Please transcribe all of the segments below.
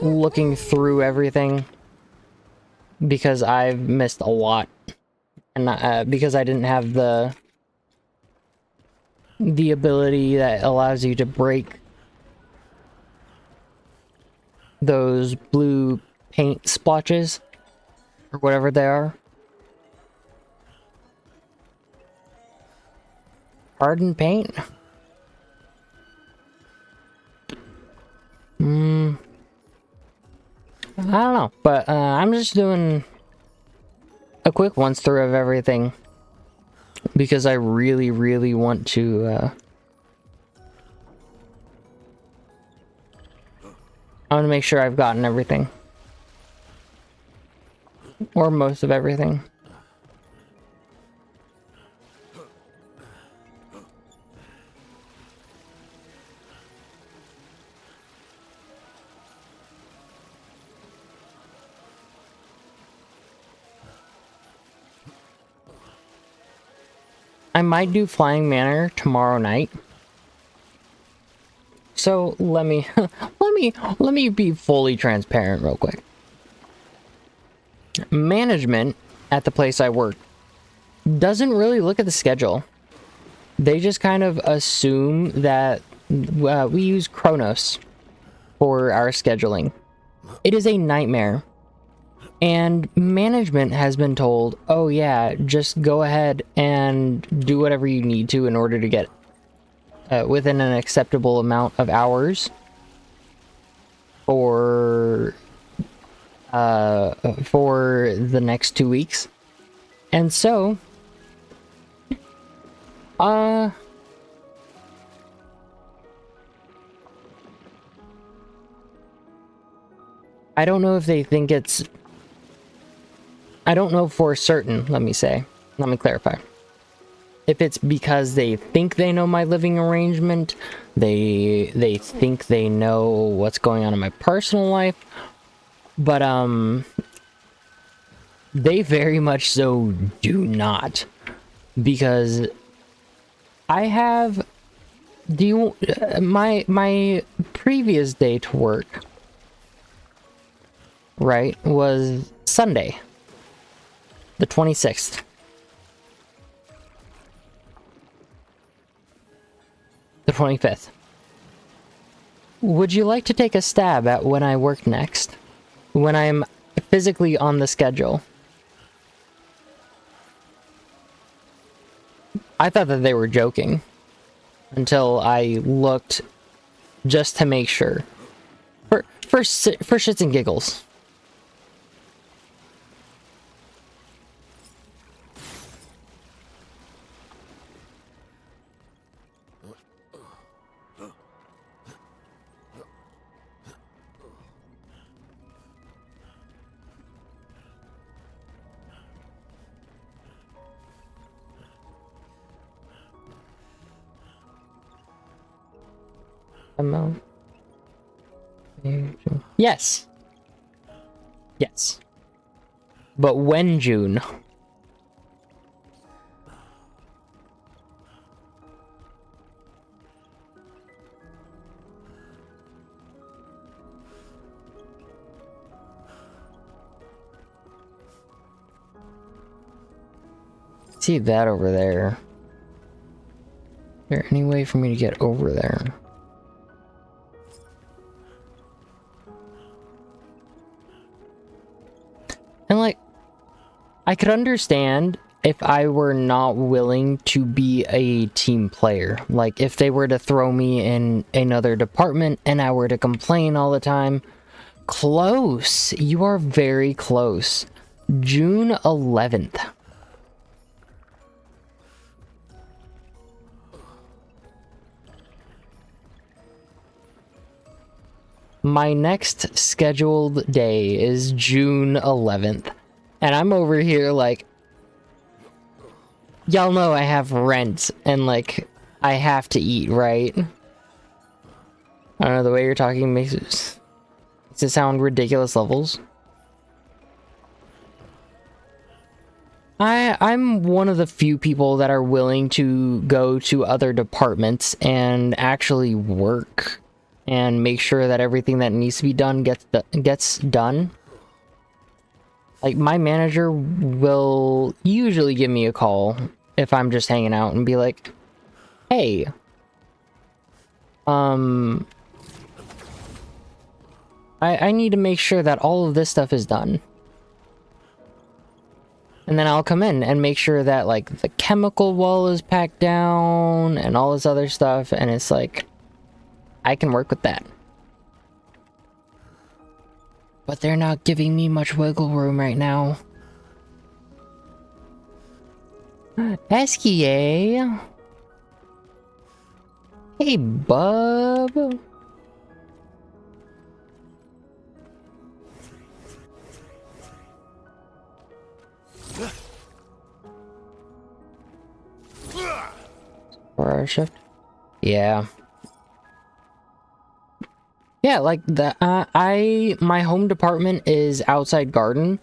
looking through everything because I've missed a lot, and because I didn't have the ability that allows you to break those blue paint splotches or whatever they are. Hardened paint? I don't know, but I'm just doing a quick once through of everything because I really, really want to I want to make sure I've gotten everything. Or most of everything. I might do Flying Manor tomorrow night. So let me let me be fully transparent real quick. Management at the place I work doesn't really look at the schedule. They just kind of assume that we use Chronos for our scheduling. It is a nightmare. And management has been told, oh yeah, just go ahead and do whatever you need to in order to get within an acceptable amount of hours for the next 2 weeks. And so I don't know if they think it's, I don't know for certain, let me clarify. If it's because they think they know my living arrangement, they think they know what's going on in my personal life, but they very much so do not, because I have my previous day to work, right, was Sunday, the 26th. The 25th. Would you like to take a stab at when I work next? When I'm physically on the schedule? I thought that they were joking until I looked just to make sure. For shits and giggles. Amount. Yes. Yes. But when June? See that over there. Is there any way for me to get over there? And like, I could understand if I were not willing to be a team player. Like, if they were to throw me in another department and I were to complain all the time. Close. You are very close. June 11th. My next scheduled day is June 11th. And I'm over here like, y'all know I have rent and like, I have to eat, right? I don't know, the way you're talking makes it sound ridiculous levels. I'm one of the few people that are willing to go to other departments and actually work and make sure that everything that needs to be done gets done. Like, my manager will usually give me a call if I'm just hanging out and be like, hey, I need to make sure that all of this stuff is done. And then I'll come in and make sure that, like, the chemical wall is packed down and all this other stuff, and it's like, I can work with that. But they're not giving me much wiggle room right now. Eskie. Hey, bub. For our shift? Yeah. Yeah, like the my home department is outside garden,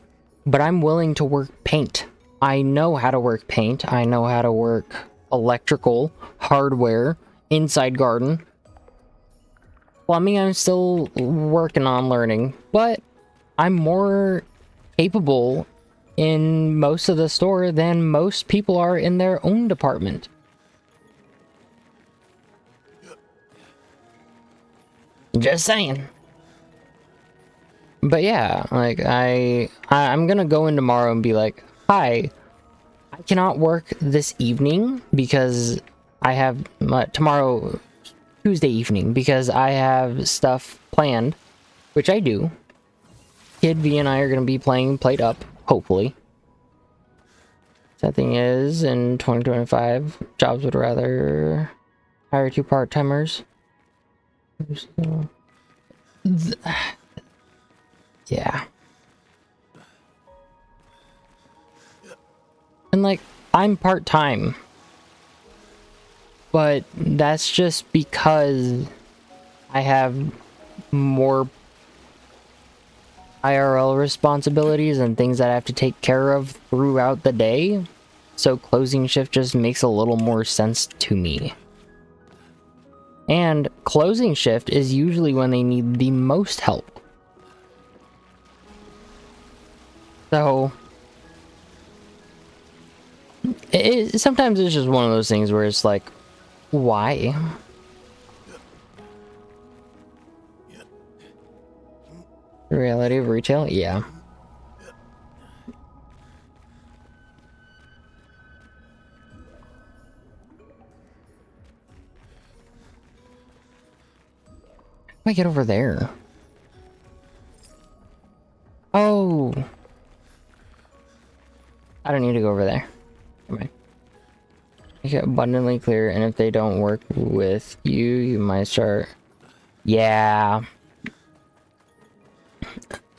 but I'm willing to work paint. I know how to work paint. I know how to work electrical, hardware, inside garden. Plumbing, I'm still working on learning, but I'm more capable in most of the store than most people are in their own department. Just saying. But yeah, like I'm gonna go in tomorrow and be like, hi, I cannot work this evening because I have tomorrow, Tuesday evening, because I have stuff planned, which I do. Kid V and I are gonna be playing Plate Up, hopefully. Sad thing is, in 2025, jobs would rather hire 2 part-timers. Yeah. And like, I'm part-time. But that's just because I have more IRL responsibilities and things that I have to take care of throughout the day. So closing shift just makes a little more sense to me. And closing shift is usually when they need the most help. So sometimes it's just one of those things where it's like, why? The reality of retail? Yeah. How do I get over there? Oh. I don't need to go over there. Okay. Make it abundantly clear, and if they don't work with you, you might start... Yeah.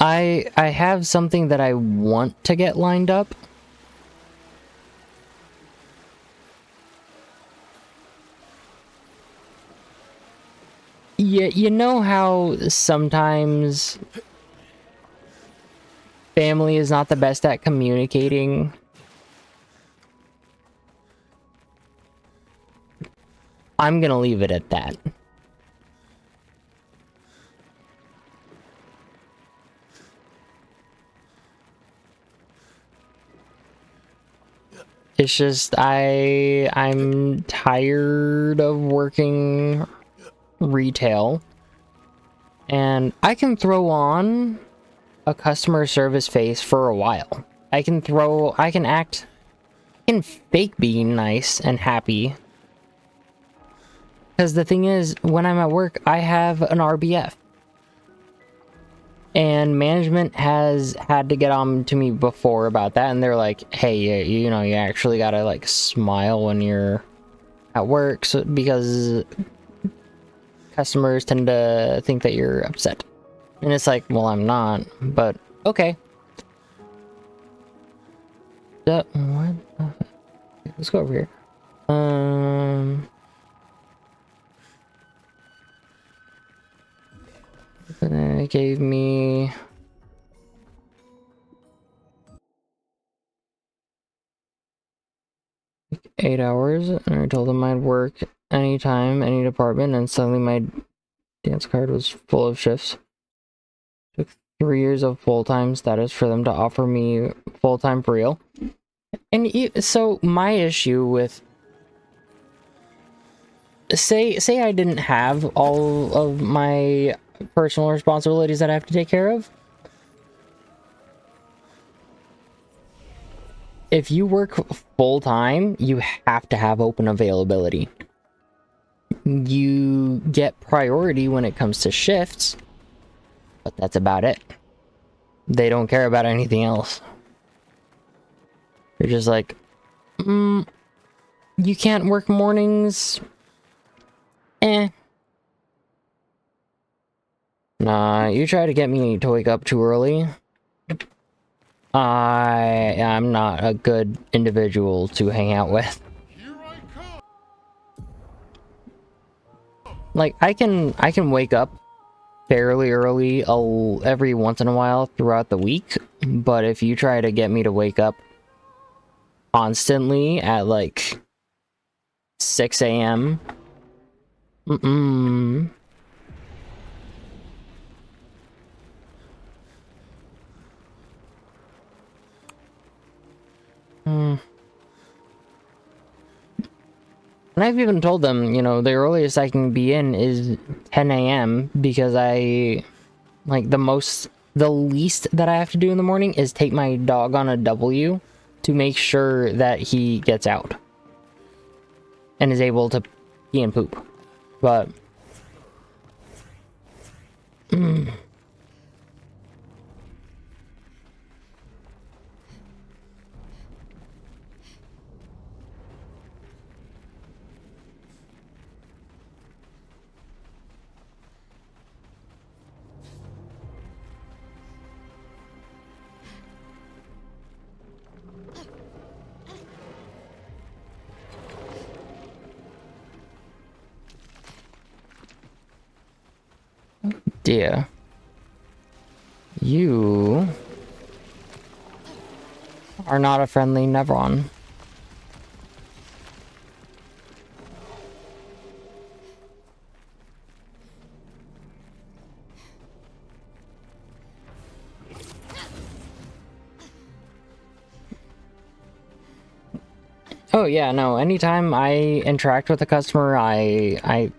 I have something that I want to get lined up. Yeah, you know how sometimes family is not the best at communicating? I'm gonna leave it at that. It's just I'm tired of working retail, and I can throw on a customer service face for a while. I can fake being nice and happy. Because the thing is, when I'm at work, I have an RBF. And management has had to get on to me before about that, and they're like, hey, you know, you actually gotta, like, smile when you're at work, so, because customers tend to think that you're upset. And it's like, well, I'm not, but okay. What? Let's go over here. And then it gave me... like 8 hours, and I told them I'd work anytime, any department, and suddenly my Dance card was full of shifts. Took 3 years of full-time status for them to offer me full-time for real. And so my issue with say I didn't have all of my personal responsibilities that I have to take care of. If you work full-time, you have to have open availability. You get priority when it comes to shifts, but that's about it. They don't care about anything else. They're just like, you can't work mornings. Nah, you try to get me to wake up too early. I am not a good individual to hang out with. Like, I can wake up fairly early every once in a while throughout the week, but if you try to get me to wake up constantly at like 6 a.m. And I've even told them, you know, the earliest I can be in is 10 a.m. because the least that I have to do in the morning is take my dog on a W to make sure that he gets out and is able to pee and poop. But dear, you are not a friendly Nevron. Oh yeah, no, anytime I interact with a customer, I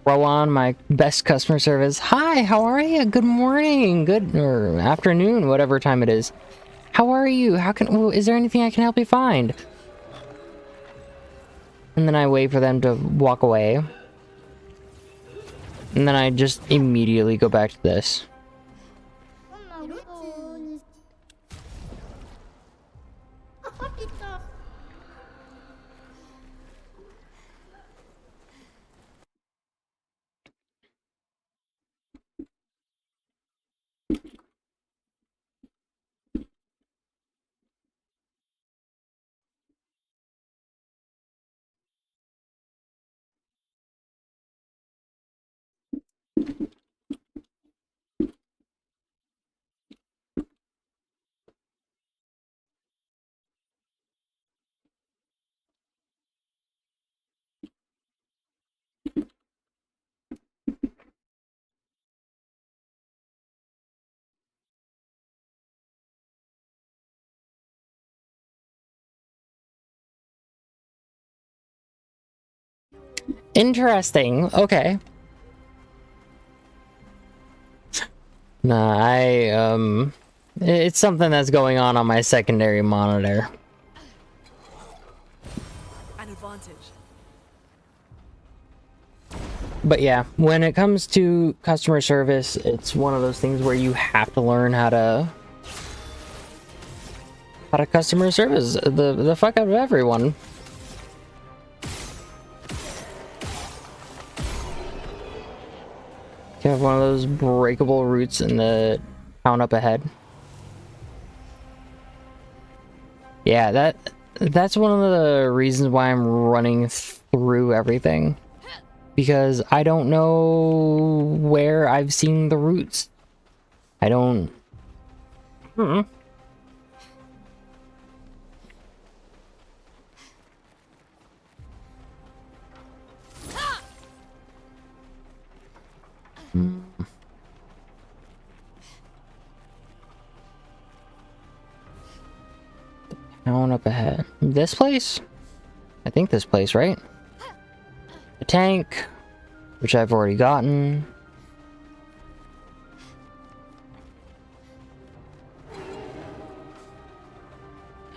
throw on my best customer service. Hi, how are you? Good morning, good or afternoon, whatever time it is. How are you? Is there anything I can help you find? And then I wait for them to walk away. And then I just immediately go back to this. Interesting. Okay. Nah, it's something that's going on my secondary monitor. An advantage. But yeah, when it comes to customer service, it's one of those things where you have to learn how to customer service the fuck out of everyone. You have one of those breakable routes in the town up ahead. Yeah, that's one of the reasons why I'm running through everything. Because I don't know where I've seen the routes. I don't... Town up ahead. This place? I think this place, right? The tank, which I've already gotten.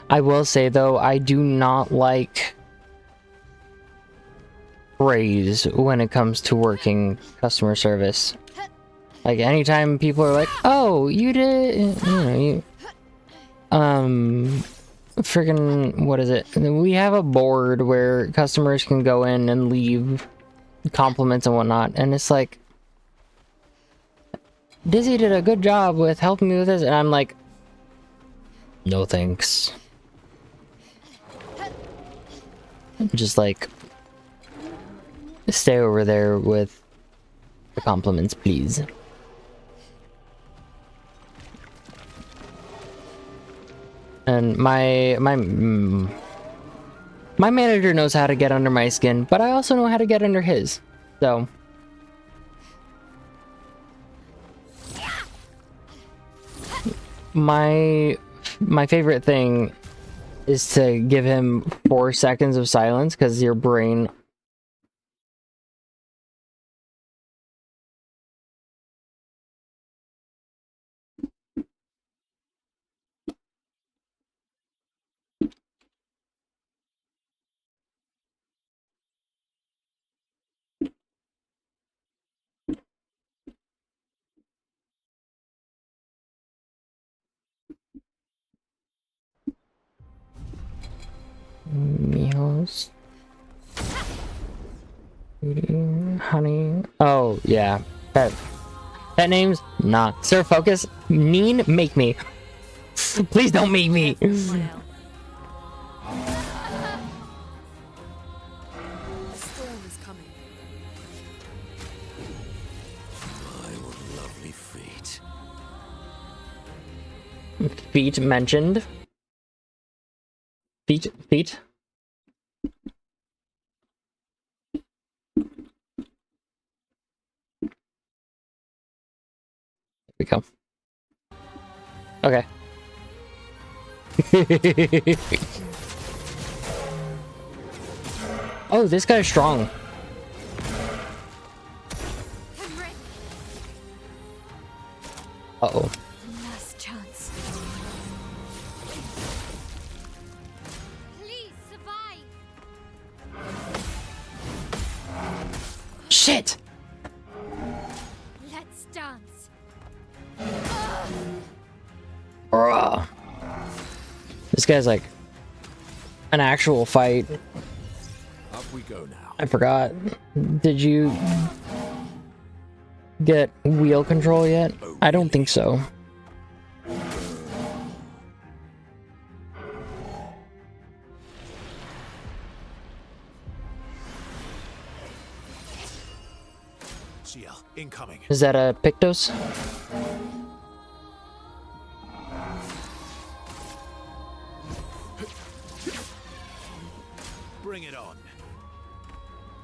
I will say though, I do not like praise when it comes to working customer service. Like anytime people are like, "Oh, you did," friggin', what is it? We have a board where customers can go in and leave compliments and whatnot, and it's like, Dizzy did a good job with helping me with this, and I'm like, no thanks. Just like, stay over there with the compliments, please. And my manager knows how to get under my skin, but I also know how to get under his. So my favorite thing is to give him 4 seconds of silence, because your brain meals, honey. Oh yeah, pet names. Nah, sir. Focus. Neen, make me. Please don't make me. The storm is coming. My lovely feet. Feet mentioned. Feet. Here we go. Okay. Oh, this guy's strong. Uh-oh. Last chance. Please survive. Shit! Let's dance. Bruh. This guy's like an actual fight. Up we go now. I forgot. Did you get wheel control yet? I don't think so. CL, incoming. Is that a Pictos? Bring it on.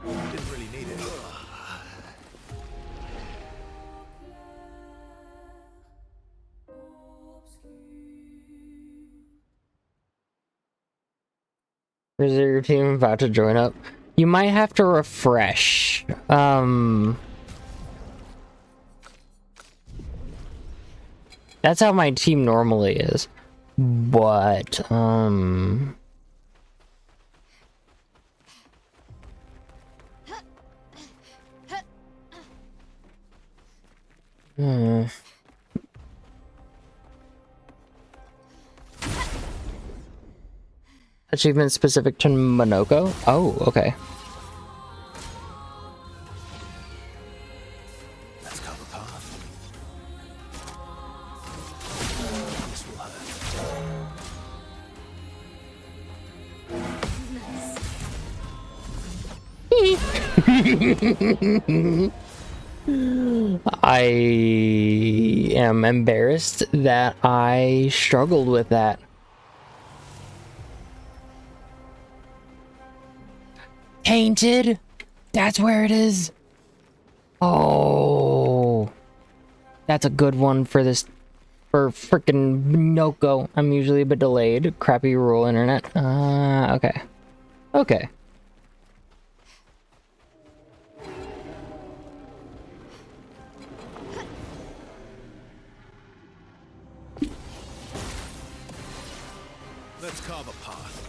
Didn't really need it. Is your team about to join up? You might have to refresh. That's how my team normally is. But, Achievement specific to Monoko? Oh, okay. Let's cover path. This will I am embarrassed that I struggled with that. Tainted? That's where it is? Oh. That's a good one for this. For freaking Noko. I'm usually a bit delayed. Crappy rural internet. Okay. Okay. Let's carve a path.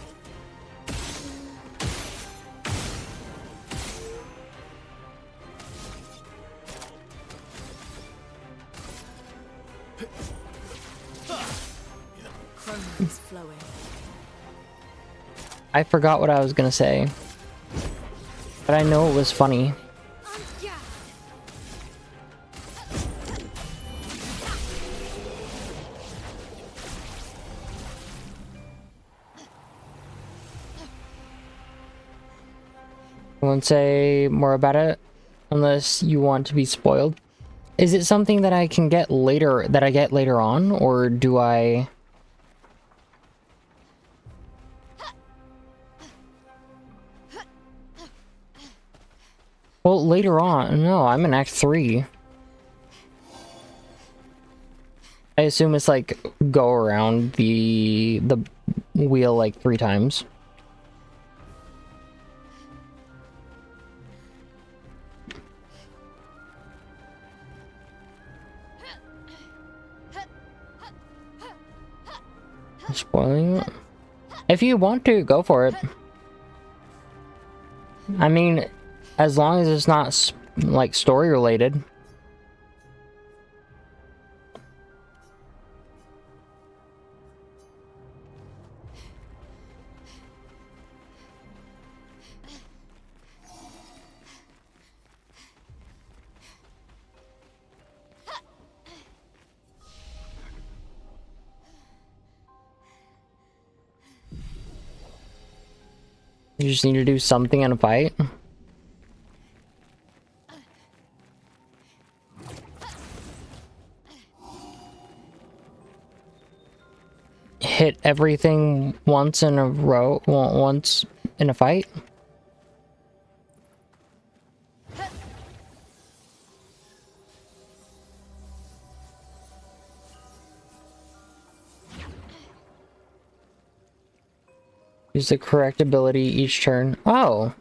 Chrono is flowing. I forgot what I was gonna say. But I know it was funny. Yeah. I won't say more about it unless you want to be spoiled. Is it something that I can get later, that I get later on, or do I... Well, later on. No, I'm in Act 3. I assume it's like go around the wheel like 3 times. Spoiling it? If you want to, go for it. I mean, as long as it's not like story related. You just need to do something in a fight. Hit everything once in a row, once in a fight. Use the correct ability each turn. Oh.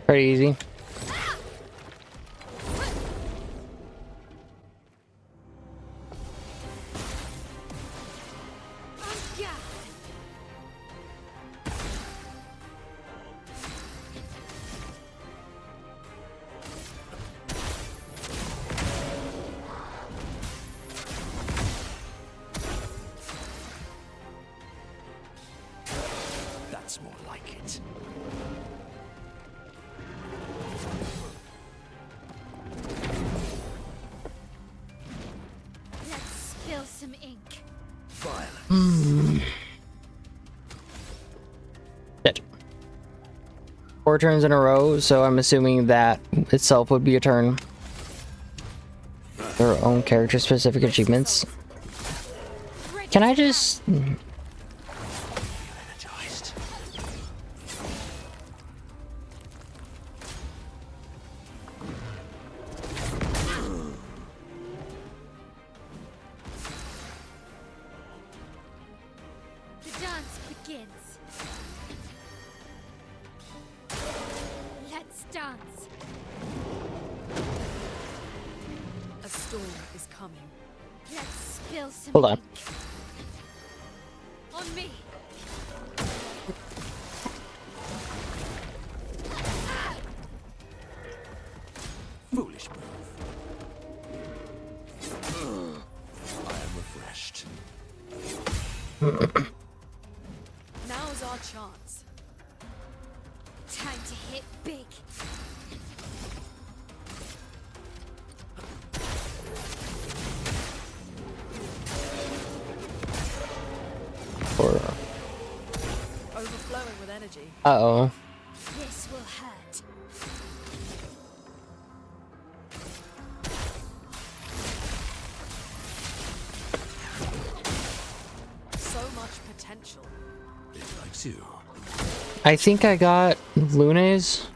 Pretty easy. Yeah. That's more like it. Let's spill some ink. Violence. Dead. 4 turns in a row, so I'm assuming that itself would be a turn. Their own character-specific achievements. Can I just... Energized. The dance begins. Let's dance. A storm is coming. Let's spill some Hold on. ink. On me. Foolish move. Now's our chance. Time to hit big. Or Overflowing with energy. uh-oh. This will hurt. So much potential. It likes you. I think I got Lunes.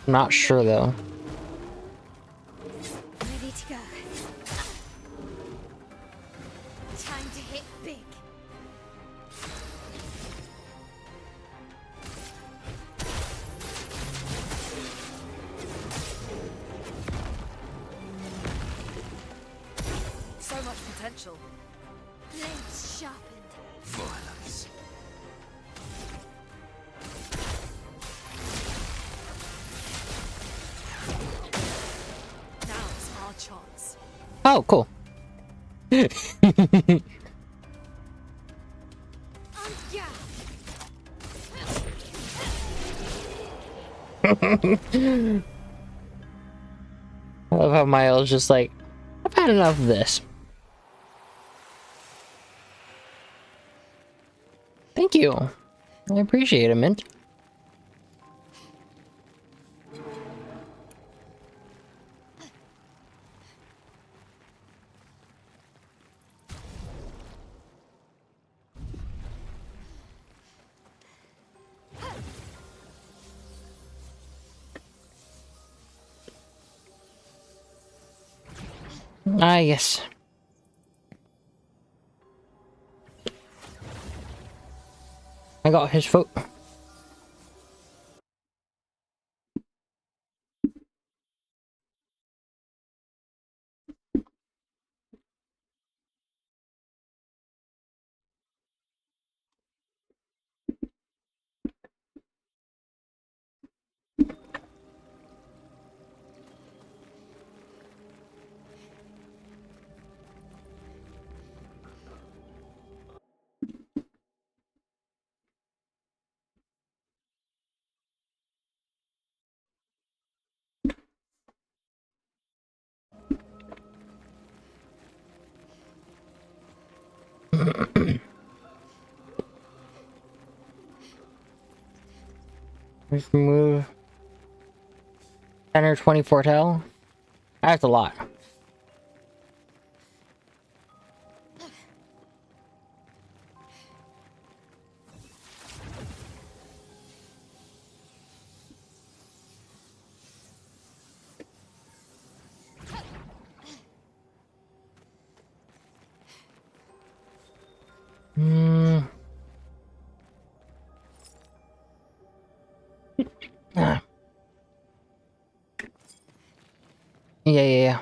I'm not sure though. Ready to go. Time to hit big. So much potential. Blades sharpened. Violence. Now's our chance. Oh, cool. Yeah. I love how Miles just like, I've had enough of this. Thank you. I appreciate it, Mint. Ah, yes. I got his foot. Let's move 10 or 24 tell. That's a lot. Hmm. Ah. Yeah.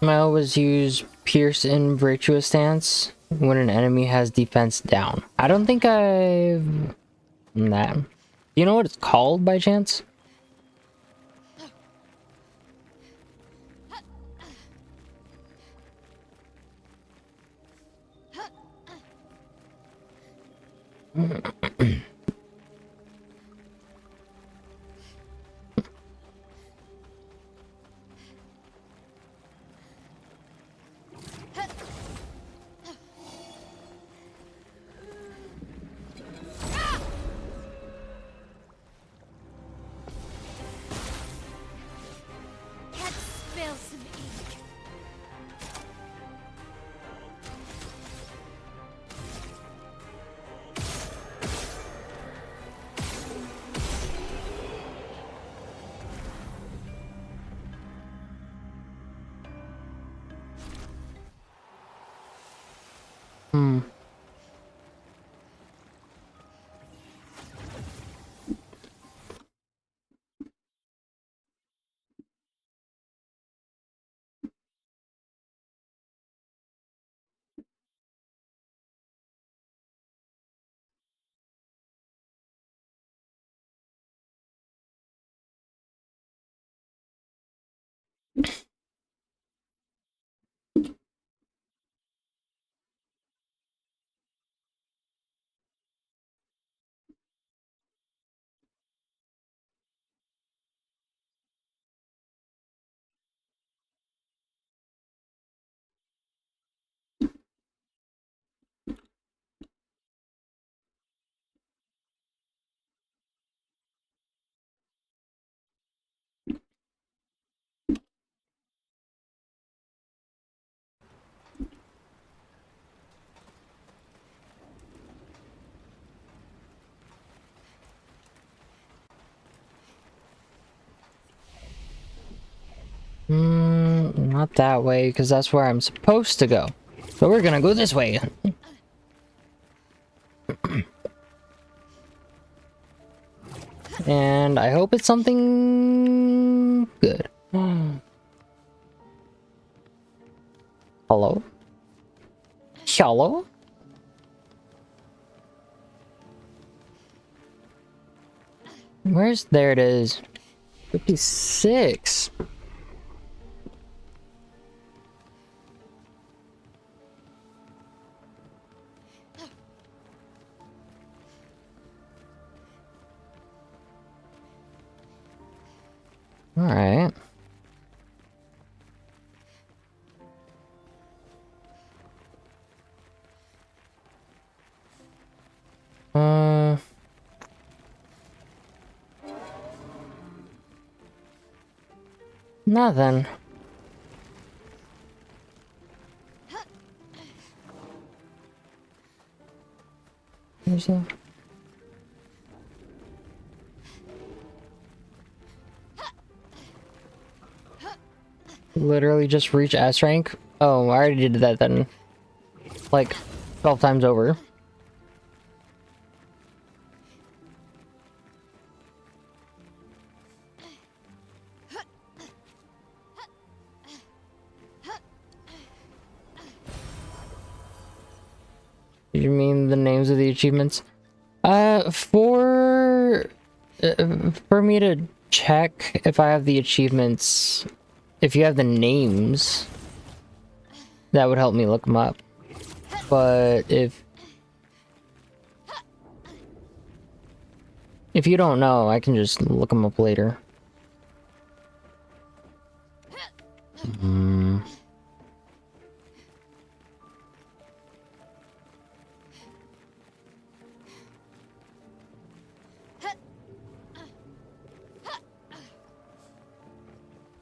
I always use Pierce in Virtuous Stance when an enemy has defense down. I don't think I've done that. Do you know what it's called by chance? Let's spill some ink. Not that way, because that's where I'm supposed to go. So we're gonna go this way. And I hope it's something good. Hello? Hello? Where's... There it is. 56. Alright. Nothing. There's a... Literally just reach S rank? Oh, I already did that then. Like, 12 times over. You mean the names of the achievements? For me to check if I have the achievements, if you have the names, that would help me look them up. But if you don't know, I can just look them up later.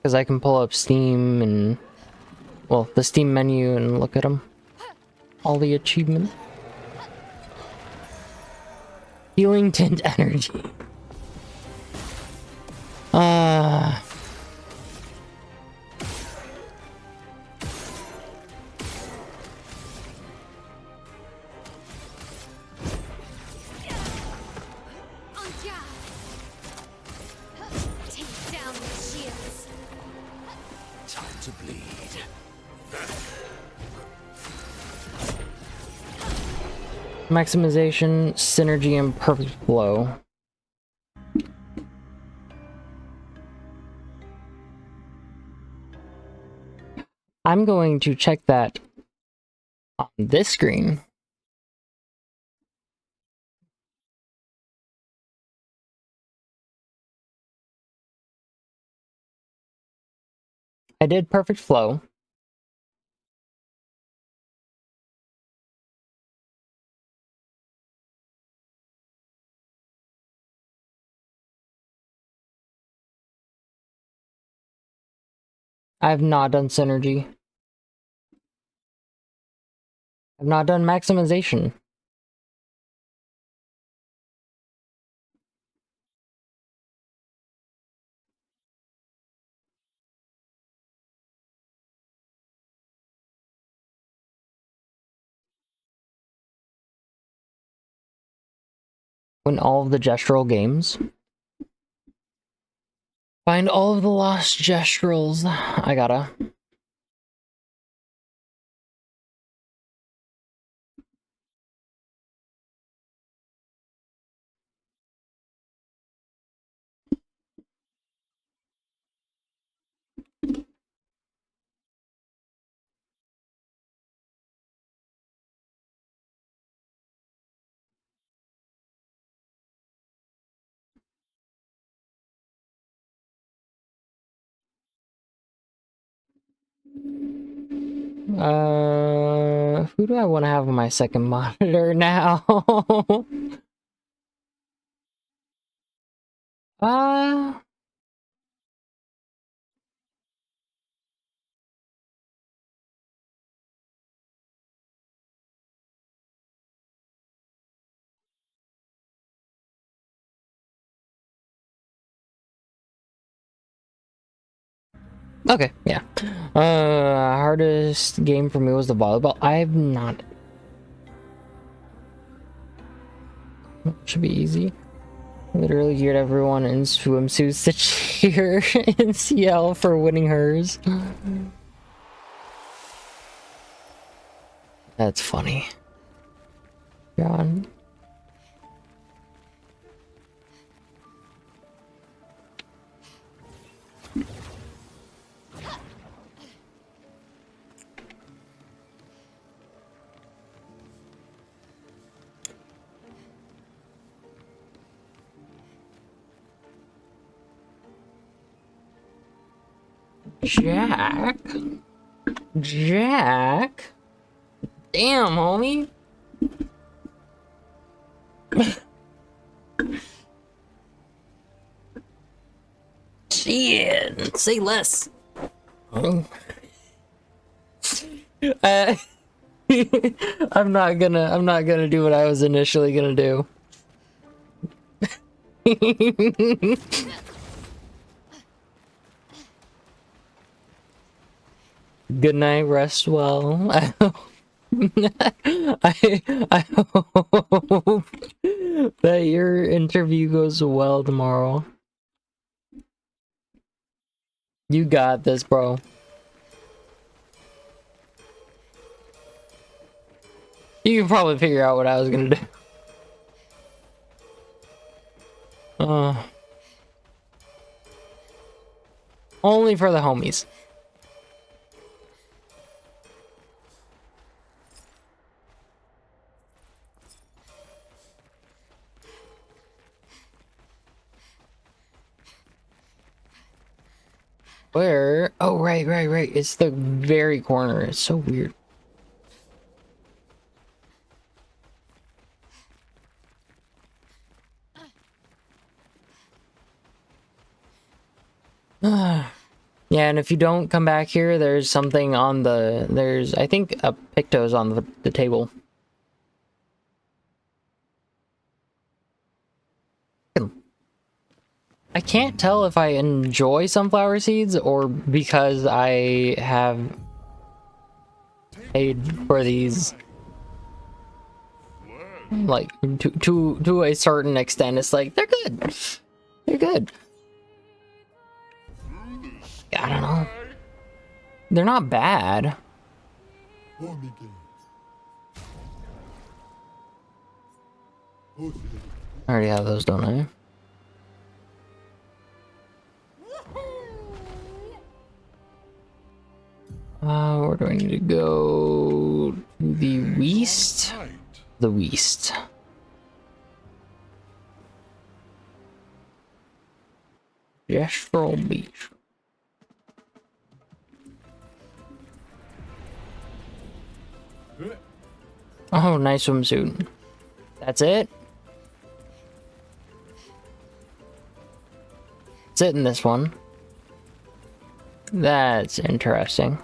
Because I can pull up Steam and, well, the Steam menu and look at them. All the achievements. Healing Tint Energy. Take down the shields. Time to bleed. Maximization, synergy, and perfect flow. I'm going to check that on this screen. I did perfect flow. I have not done synergy. I've not done maximization. Win all of the gestural games. Find all of the lost gesturals. I gotta. Who do I want to have on my second monitor now? uh, Okay, yeah. Hardest game for me was the volleyball. I have not. Should be easy. Literally geared everyone in swimsuits to cheer in CL for winning hers. That's funny. God. Jack? Jack? Damn, homie. Shit. Say less. I'm not gonna do what I was initially gonna do. Good night, rest well. I hope that your interview goes well tomorrow. You got this, bro. You can probably figure out what I was gonna do. Only for the homies. Where? Oh, right. It's the very corner. It's so weird. Yeah, and if you don't come back here, there's something on the... There's, I think, a Picto's on the table. I can't tell if I enjoy sunflower seeds or because I have paid for these. Like, to a certain extent, it's like, they're good. They're good. I don't know. They're not bad. I already have those, don't I? Where do I need to go? To the west? The west. Gestural Beach. Oh, nice swimsuit. That's it? That's it in this one. That's interesting.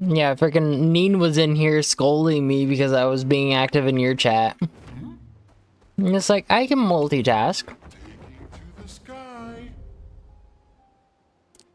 Yeah, freaking Neen was in here scolding me because I was being active in your chat. And it's like, I can multitask.